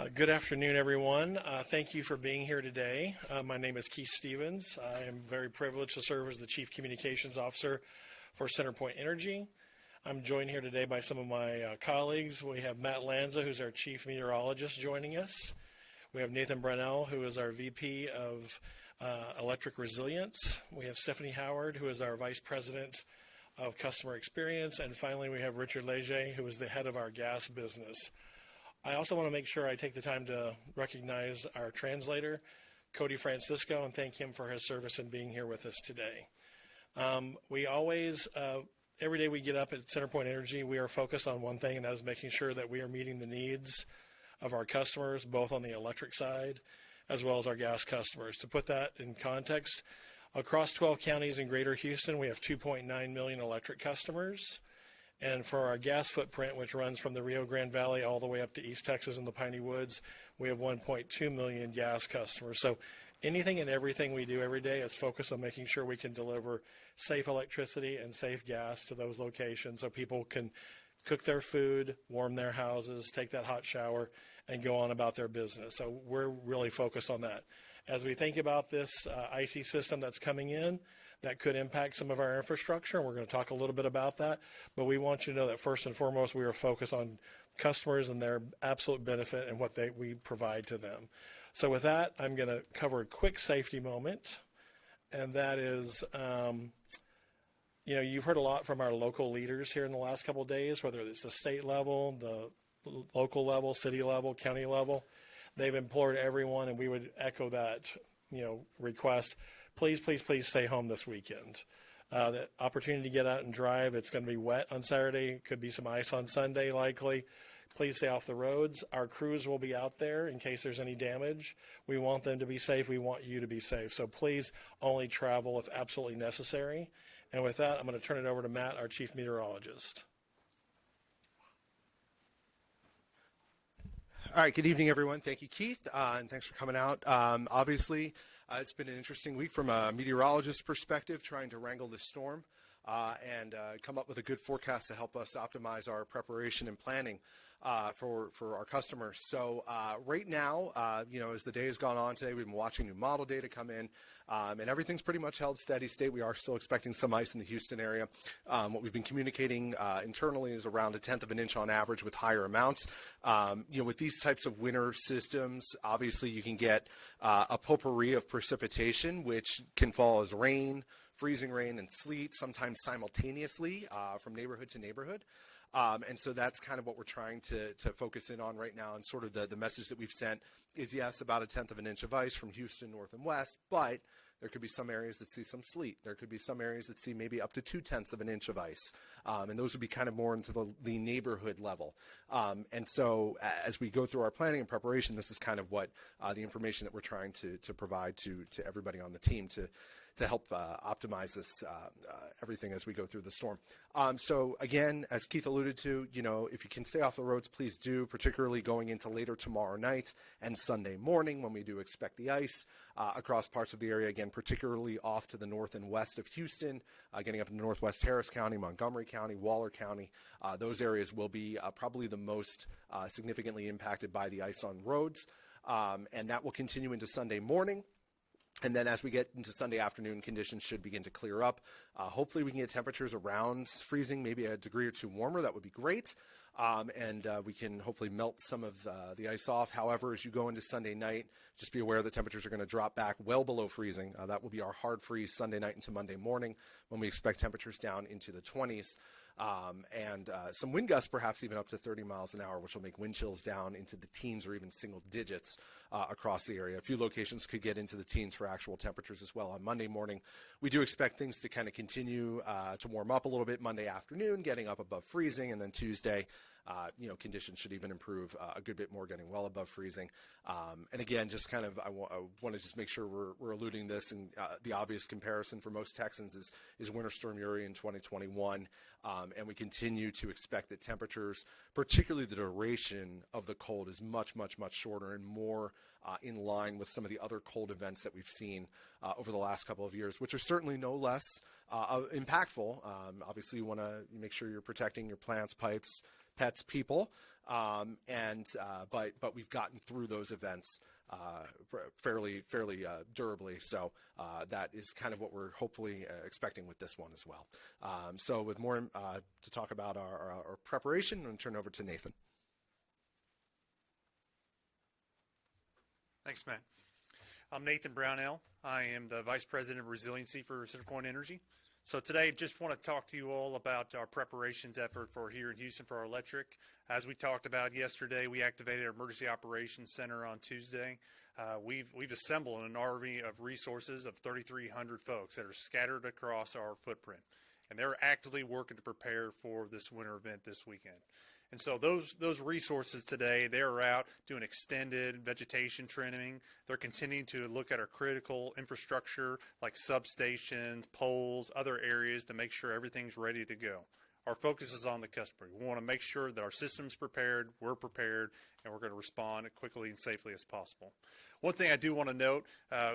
Good afternoon, everyone. Thank you for being here today. My name is Keith Stevens. I am very privileged to serve as the Chief Communications Officer for CenterPoint Energy. I'm joined here today by some of my colleagues. We have Matt Lanza, who's our Chief Meteorologist, joining us. We have Nathan Brunell, who is our VP of Electric Resilience. We have Stephanie Howard, who is our Vice President of Customer Experience. And finally, we have Richard Leger, who is the head of our gas business. I also want to make sure I take the time to recognize our translator, Cody Francisco, and thank him for his service in being here with us today. We always, every day we get up at CenterPoint Energy, we are focused on one thing, and that is making sure that we are meeting the needs of our customers, both on the electric side as well as our gas customers. To put that in context, across 12 counties in Greater Houston, we have 2.9 million electric customers. And for our gas footprint, which runs from the Rio Grande Valley all the way up to East Texas and the Piney Woods, we have 1.2 million gas customers. So anything and everything we do every day is focused on making sure we can deliver safe electricity and safe gas to those locations so people can cook their food, warm their houses, take that hot shower, and go on about their business. So we're really focused on that. As we think about this icy system that's coming in, that could impact some of our infrastructure, and we're going to talk a little bit about that. But we want you to know that first and foremost, we are focused on customers and their absolute benefit and what we provide to them. So with that, I'm going to cover a quick safety moment, and that is, you've heard a lot from our local leaders here in the last couple of days, whether it's the state level, the local level, city level, county level. They've implored everyone, and we would echo that, request. Please, please, please stay home this weekend. The opportunity to get out and drive, it's going to be wet on Saturday. Could be some ice on Sunday, likely. Please stay off the roads. Our crews will be out there in case there's any damage. We want them to be safe. We want you to be safe. So please only travel if absolutely necessary. And with that, I'm going to turn it over to Matt, our Chief Meteorologist. All right, good evening, everyone. Thank you, Keith, and thanks for coming out. Obviously, it's been an interesting week from a meteorologist perspective, trying to wrangle this storm and come up with a good forecast to help us optimize our preparation and planning for our customers. So right now, as the day has gone on today, we've been watching new model data come in, and everything's pretty much held steady state. We are still expecting some ice in the Houston area. What we've been communicating internally is around 1/10 of an inch on average with higher amounts. With these types of winter systems, obviously you can get a potpourri of precipitation, which can fall as rain, freezing rain, and sleet, sometimes simultaneously from neighborhood to neighborhood. And so that's kind of what we're trying to focus in on right now. And sort of the message that we've sent is, yes, about 1/10 of an inch of ice from Houston north and west, but there could be some areas that see some sleet. There could be some areas that see maybe up to 2/10 of an inch of ice. And those would be kind of more into the neighborhood level. And so as we go through our planning and preparation, this is kind of what the information that we're trying to provide to everybody on the team to help optimize this everything as we go through the storm. So again, as Keith alluded to, if you can stay off the roads, please do, particularly going into later tomorrow night and Sunday morning when we do expect the ice across parts of the area, again, particularly off to the north and west of Houston, getting up into northwest Harris County, Montgomery County, Waller County. Those areas will be probably the most significantly impacted by the ice on roads, and that will continue into Sunday morning. And then as we get into Sunday afternoon, conditions should begin to clear up. Hopefully we can get temperatures around freezing, maybe a degree or two warmer. That would be great. And we can hopefully melt some of the ice off. However, as you go into Sunday night, just be aware the temperatures are going to drop back well below freezing. That will be our hard freeze Sunday night into Monday morning when we expect temperatures down into the 20s. And some wind gusts, perhaps even up to 30 miles an hour, which will make wind chills down into the teens or even single digits across the area. A few locations could get into the teens for actual temperatures as well on Monday morning. We do expect things to kind of continue to warm up a little bit Monday afternoon, getting up above freezing, and then Tuesday, conditions should even improve a good bit more, getting well above freezing. And again, just kind of, I want to just make sure we're alluding this, and the obvious comparison for most Texans is Winter Storm Uri in 2021. And we continue to expect that temperatures, particularly the duration of the cold, is much, much, much shorter and more in line with some of the other cold events that we've seen over the last couple of years, which are certainly no less impactful. Obviously, you want to make sure you're protecting your plants, pipes, pets, people, but we've gotten through those events fairly durably. So that is kind of what we're hopefully expecting with this one as well. So with more to talk about our preparation, I'm going to turn over to Nathan. Thanks, Matt. I'm Nathan Brownell. I am the Vice President of Resiliency for CenterPoint Energy. So today, just want to talk to you all about our preparations effort for here in Houston for our electric. As we talked about yesterday, we activated our Emergency Operations Center on Tuesday. We've assembled an army of resources of 3,300 folks that are scattered across our footprint, and they're actively working to prepare for this winter event this weekend. And so those resources today, they're out doing extended vegetation trimming. They're continuing to look at our critical infrastructure like substations, poles, other areas to make sure everything's ready to go. Our focus is on the customer. We want to make sure that our system's prepared, we're prepared, and we're going to respond as quickly and safely as possible. One thing I do want to note,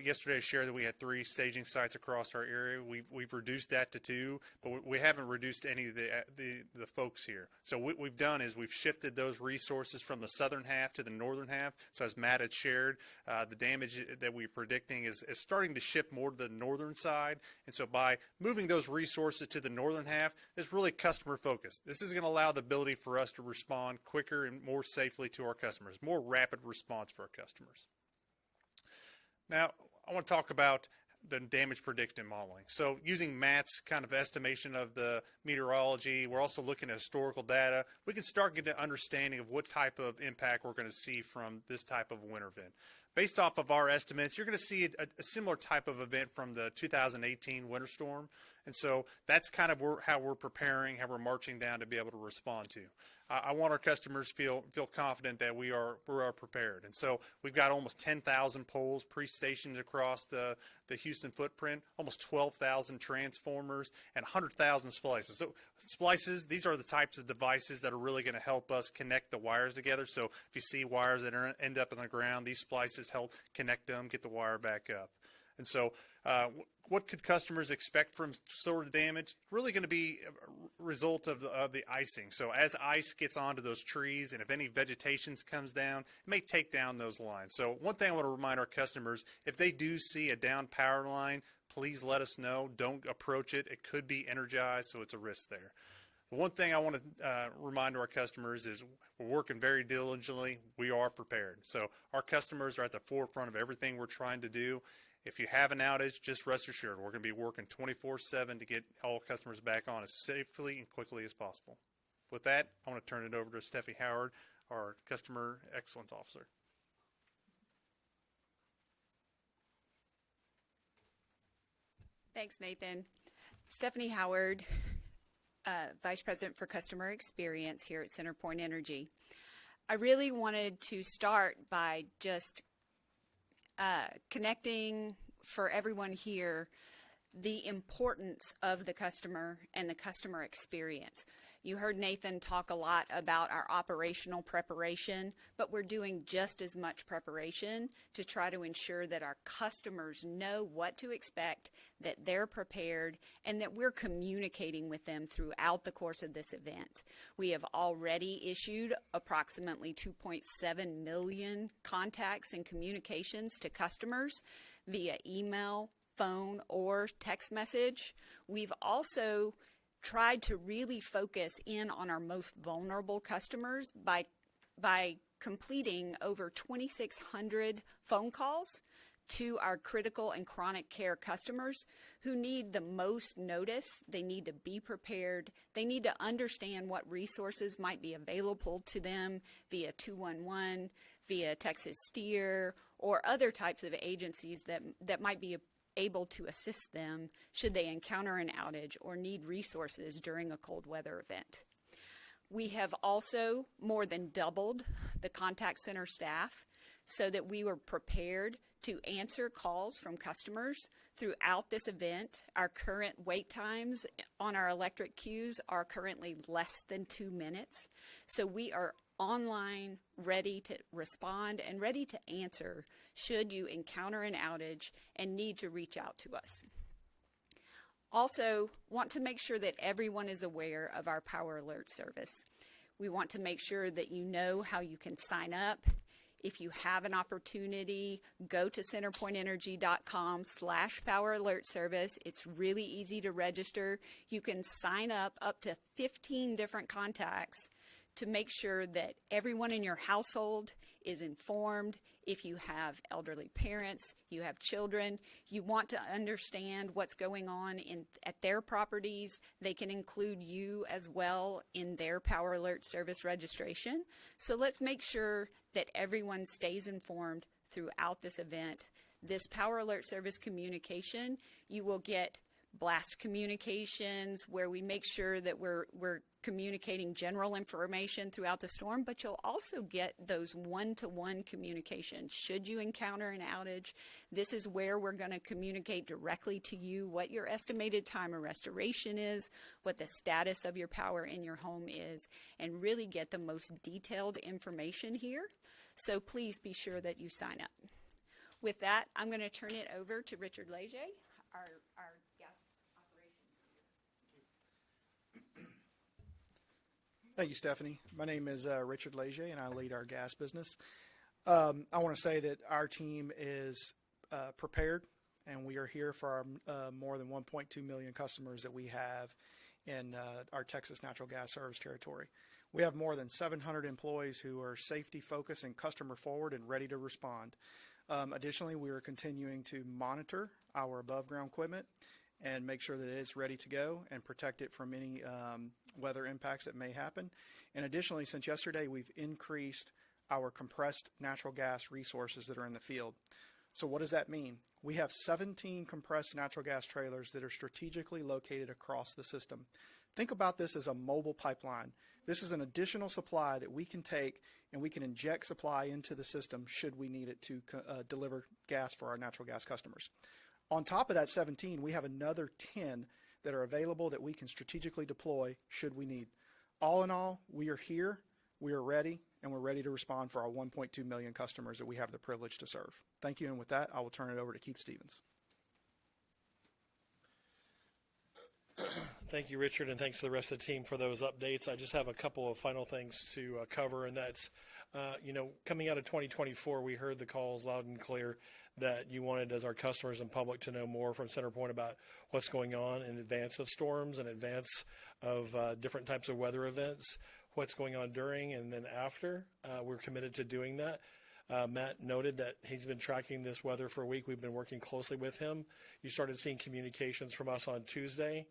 yesterday I shared that we had 3 staging sites across our area. We've reduced that to 2, but we haven't reduced any of the folks here. So what we've done is we've shifted those resources from the southern half to the northern half. So as Matt had shared, the damage that we're predicting is starting to shift more to the northern side. And so by moving those resources to the northern half, it's really customer focused. This is going to allow the ability for us to respond quicker and more safely to our customers, more rapid response for our customers. Now, I want to talk about the damage predictive modeling. So using Matt's kind of estimation of the meteorology, we're also looking at historical data. We can start getting an understanding of what type of impact we're going to see from this type of winter event. Based off of our estimates, you're going to see a similar type of event from the 2018 winter storm. And so that's kind of how we're preparing, how we're marching down to be able to respond to. I want our customers feel confident that we are prepared. And so we've got almost 10,000 poles pre-stationed across the Houston footprint, almost 12,000 transformers, and 100,000 splices. So splices, these are the types of devices that are really going to help us connect the wires together. So if you see wires that end up in the ground, these splices help connect them, get the wire back up. And so what could customers expect from sort of damage? Really going to be a result of the icing. So as ice gets onto those trees, and if any vegetation comes down, it may take down those lines. So one thing I want to remind our customers, if they do see a down power line, please let us know. Don't approach it. It could be energized, so it's a risk there. The one thing I want to remind our customers is we're working very diligently. We are prepared. So our customers are at the forefront of everything we're trying to do. If you have an outage, just rest assured we're going to be working 24/7 to get all customers back on as safely and quickly as possible. With that, I want to turn it over to Steffi Howard, our Customer Excellence Officer. Thanks, Nathan. Stephanie Howard, Vice President for Customer Experience here at CenterPoint Energy. I really wanted to start by just connecting for everyone here the importance of the customer and the customer experience. You heard Nathan talk a lot about our operational preparation, but we're doing just as much preparation to try to ensure that our customers know what to expect, that they're prepared, and that we're communicating with them throughout the course of this event. We have already issued approximately 2.7 million contacts and communications to customers via email, phone, or text message. We've also tried to really focus in on our most vulnerable customers by completing over 2,600 phone calls to our critical and chronic care customers who need the most notice. They need to be prepared. They need to understand what resources might be available to them via 211, via Texas Steer, or other types of agencies that might be able to assist them should they encounter an outage or need resources during a cold weather event. We have also more than doubled the contact center staff so that we were prepared to answer calls from customers throughout this event. Our current wait times on our electric queues are currently less than 2 minutes. So we are online, ready to respond and ready to answer should you encounter an outage and need to reach out to us. Also, want to make sure that everyone is aware of our Power Alert service. We want to make sure that you know how you can sign up. If you have an opportunity, go to centerpointenergy.com/power alert service. It's really easy to register. You can sign up to 15 different contacts to make sure that everyone in your household is informed. If you have elderly parents, you have children, you want to understand what's going on at their properties, they can include you as well in their Power Alert Service registration. So let's make sure that everyone stays informed throughout this event. This Power Alert Service communication, you will get blast communications where we make sure that we're communicating general information throughout the storm, but you'll also get those one-to-one communications. Should you encounter an outage, this is where we're going to communicate directly to you what your estimated time of restoration is, what the status of your power in your home is, and really get the most detailed information here. So please be sure that you sign up. With that, I'm going to turn it over to Richard Leger, our gas operations leader. Thank you, Stephanie. My name is Richard Leger, and I lead our gas business. I want to say that our team is prepared, and we are here for our more than 1.2 million customers that we have in our Texas natural gas service territory. We have more than 700 employees who are safety focused and customer forward and ready to respond. Additionally, we are continuing to monitor our above ground equipment and make sure that it is ready to go and protect it from any weather impacts that may happen. And additionally, since yesterday, we've increased our compressed natural gas resources that are in the field. So what does that mean? We have 17 compressed natural gas trailers that are strategically located across the system. Think about this as a mobile pipeline. This is an additional supply that we can take and we can inject supply into the system should we need it to deliver gas for our natural gas customers. On top of that 17, we have another 10 that are available that we can strategically deploy should we need. All in all, we are here, we are ready, and we're ready to respond for our 1.2 million customers that we have the privilege to serve. Thank you, and with that, I will turn it over to Keith Stevens. Thank you, Richard, and thanks to the rest of the team for those updates. I just have a couple of final things to cover, and that's, coming out of 2024, we heard the calls loud and clear that you wanted, as our customers and public, to know more from CenterPoint about what's going on in advance of storms, in advance of different types of weather events, what's going on during and then after. We're committed to doing that. Matt noted that he's been tracking this weather for a week. We've been working closely with him. You started seeing communications from us on Tuesday.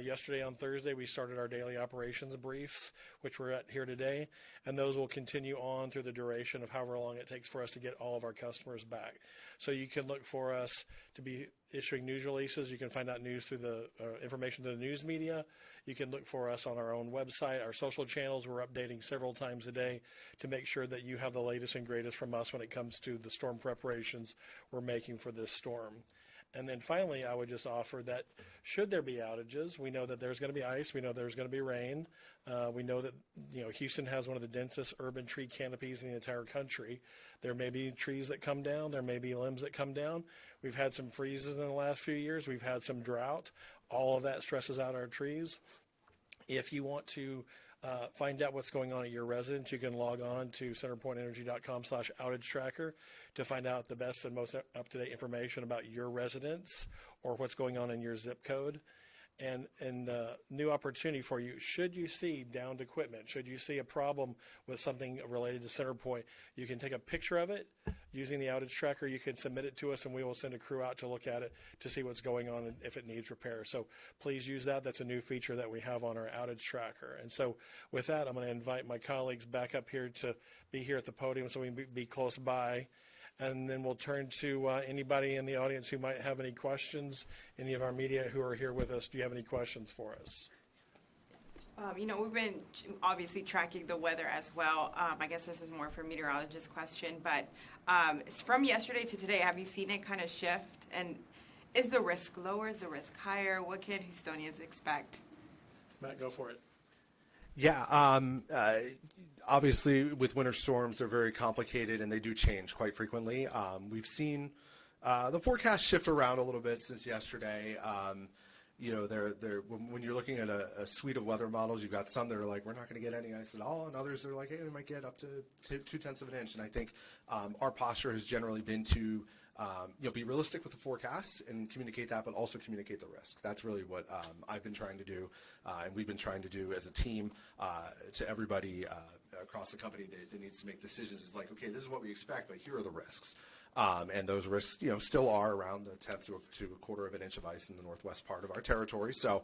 Yesterday on Thursday, we started our daily operations briefs, which we're at here today, and those will continue on through the duration of however long it takes for us to get all of our customers back. So you can look for us to be issuing news releases. You can find out news through the information to the news media. You can look for us on our own website, our social channels. We're updating several times a day to make sure that you have the latest and greatest from us when it comes to the storm preparations we're making for this storm. And then finally, I would just offer that should there be outages, we know that there's going to be ice, we know there's going to be rain. We know that Houston has one of the densest urban tree canopies in the entire country. There may be trees that come down, there may be limbs that come down. We've had some freezes in the last few years, we've had some drought. All of that stresses out our trees. If you want to find out what's going on at your residence, you can log on to centerpointenergy.com/outage tracker to find out the best and most up-to-date information about your residence or what's going on in your zip code. And new opportunity for you, should you see downed equipment, should you see a problem with something related to CenterPoint, you can take a picture of it using the outage tracker. You can submit it to us and we will send a crew out to look at it to see what's going on and if it needs repair. So please use that. That's a new feature that we have on our outage tracker. And so with that, I'm going to invite my colleagues back up here to be here at the podium so we can be close by. And then we'll turn to anybody in the audience who might have any questions. Any of our media who are here with us, do you have any questions for us? We've been obviously tracking the weather as well. I guess this is more for a meteorologist question, but from yesterday to today, have you seen it kind of shift? And is the risk lower? Is the risk higher? What can Houstonians expect? Matt, go for it. Yeah, obviously with winter storms, they're very complicated and they do change quite frequently. We've seen the forecast shift around a little bit since yesterday. when you're looking at a suite of weather models, you've got some that are like, we're not going to get any ice at all, and others are like, hey, we might get up to 0.2 of an inch. And I think our posture has generally been to be realistic with the forecast and communicate that, but also communicate the risk. That's really what I've been trying to do, and we've been trying to do as a team to everybody across the company that needs to make decisions. Is like, okay, this is what we expect, but here are the risks. And those risks, still are around the 1/10 to a 1/4 of an inch of ice in the northwest part of our territory. So,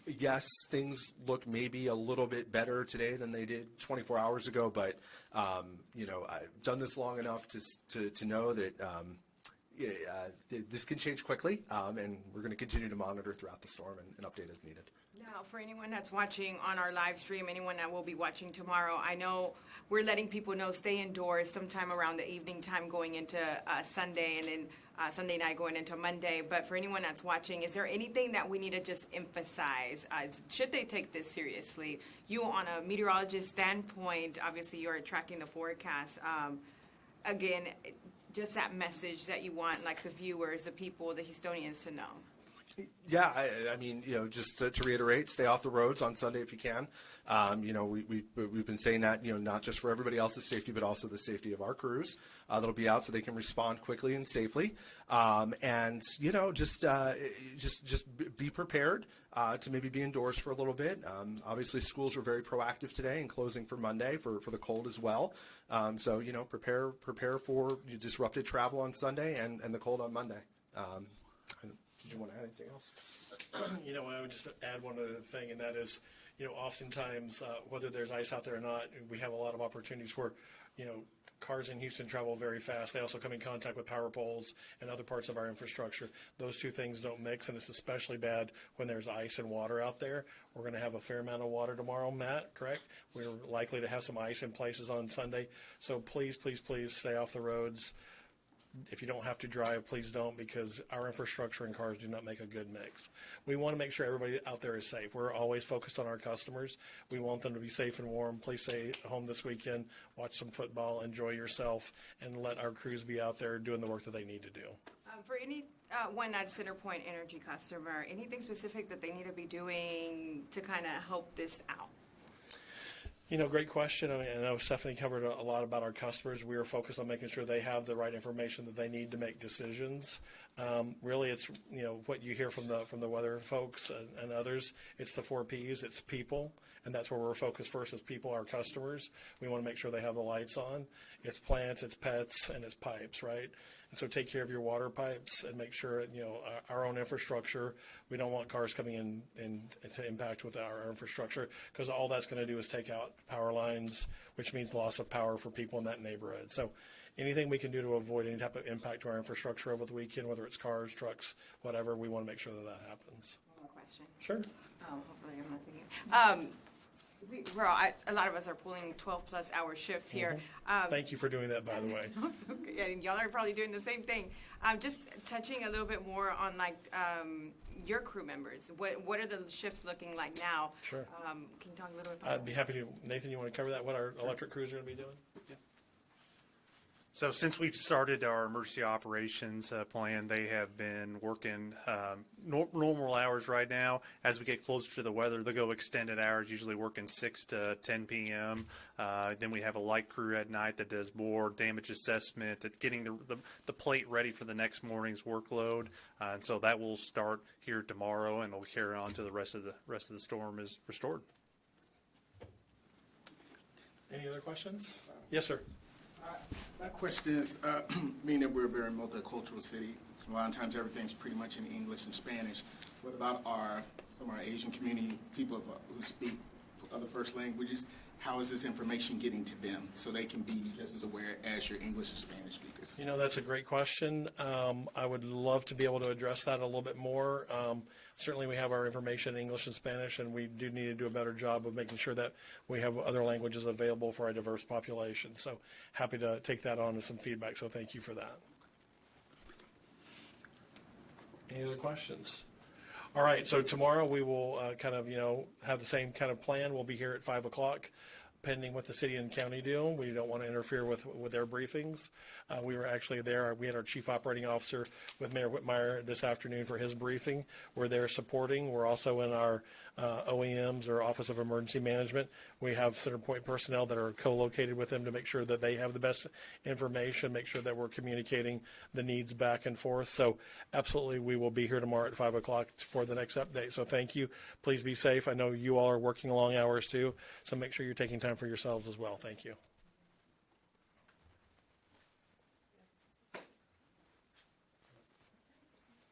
yes, things look maybe a little bit better today than they did 24 hours ago. But, I've done this long enough to know that this can change quickly, and we're going to continue to monitor throughout the storm and update as needed. Now, for anyone that's watching on our live stream, anyone that will be watching tomorrow, I know we're letting people know stay indoors sometime around the evening time going into Sunday, and then Sunday night going into Monday. But for anyone that's watching, is there anything that we need to just emphasize? Should they take this seriously? You, on a meteorologist standpoint, obviously you're tracking the forecast. Again, just that message that you want, like the viewers, the people, the Houstonians to know. Yeah, I mean, just to reiterate, stay off the roads on Sunday if you can. We've been saying that, not just for everybody else's safety, but also the safety of our crews that'll be out so they can respond quickly and safely. Just be prepared to maybe be indoors for a little bit. Obviously, schools were very proactive today and closing for Monday for the cold as well. Prepare for disrupted travel on Sunday and the cold on Monday. Did you want to add anything else? I would just add one other thing, and that is, oftentimes, whether there's ice out there or not, we have a lot of opportunities where, cars in Houston travel very fast. They also come in contact with power poles and other parts of our infrastructure. Those two things don't mix, and it's especially bad when there's ice and water out there. We're going to have a fair amount of water tomorrow, Matt, correct? We're likely to have some ice in places on Sunday. So please, please, please stay off the roads. If you don't have to drive, please don't, because our infrastructure and cars do not make a good mix. We want to make sure everybody out there is safe. We're always focused on our customers. We want them to be safe and warm. Please stay home this weekend, watch some football, enjoy yourself, and let our crews be out there doing the work that they need to do. For anyone that's CenterPoint Energy customer, anything specific that they need to be doing to kind of help this out? Great question. I know Stephanie covered a lot about our customers. We are focused on making sure they have the right information that they need to make decisions. Really, it's what you hear from the weather folks and others. It's the 4 Ps. It's people, and that's where we're focused first. Is people, our customers. We want to make sure they have the lights on. It's plants, it's pets, and it's pipes, right? And so take care of your water pipes and make sure our own infrastructure. We don't want cars coming in to impact with our infrastructure, because all that's going to do is take out power lines, which means loss of power for people in that neighborhood. So anything we can do to avoid any type of impact to our infrastructure over the weekend, whether it's cars, trucks, whatever, we want to make sure that happens. One more question. Sure. Hopefully I'm not thinking. A lot of us are pulling 12-plus hour shifts here. Thank you for doing that, by the way. And y'all are probably doing the same thing. Just touching a little bit more on your crew members. What are the shifts looking like now? Sure. Can you talk a little bit about I'd be happy to. Nathan, you want to cover that? What our electric crews are going to be doing? Yeah. So since we've started our emergency operations plan, they have been working normal hours right now. As we get closer to the weather, they'll go extended hours, usually working 6 to 10 p.m. Then we have a light crew at night that does more damage assessment, at getting the plate ready for the next morning's workload. And so that will start here tomorrow, and it'll carry on to the rest of the storm is restored. Any other questions? Yes, sir. My question is, being that we're a very multicultural city, so a lot of times everything's pretty much in English and Spanish. What about some of our Asian community, people who speak other first languages? How is this information getting to them so they can be just as aware as your English and Spanish speakers? That's a great question. I would love to be able to address that a little bit more. Certainly we have our information in English and Spanish, and we do need to do a better job of making sure that we have other languages available for our diverse population. So happy to take that on as some feedback, so thank you for that. Any other questions? All right, so tomorrow we will have the same kind of plan. We'll be here at 5 o'clock. pending what the city and county do. We don't want to interfere with their briefings. We were actually there. We had our chief operating officer with Mayor Whitmire this afternoon for his briefing. We're there supporting. We're also in our OEMs, or Office of Emergency Management. We have CenterPoint personnel that are co-located with them to make sure that they have the best information, make sure that we're communicating the needs back and forth. So absolutely, we will be here tomorrow at 5 o'clock for the next update. So thank you. Please be safe. I know you all are working long hours too, so make sure you're taking time for yourselves as well. Thank you.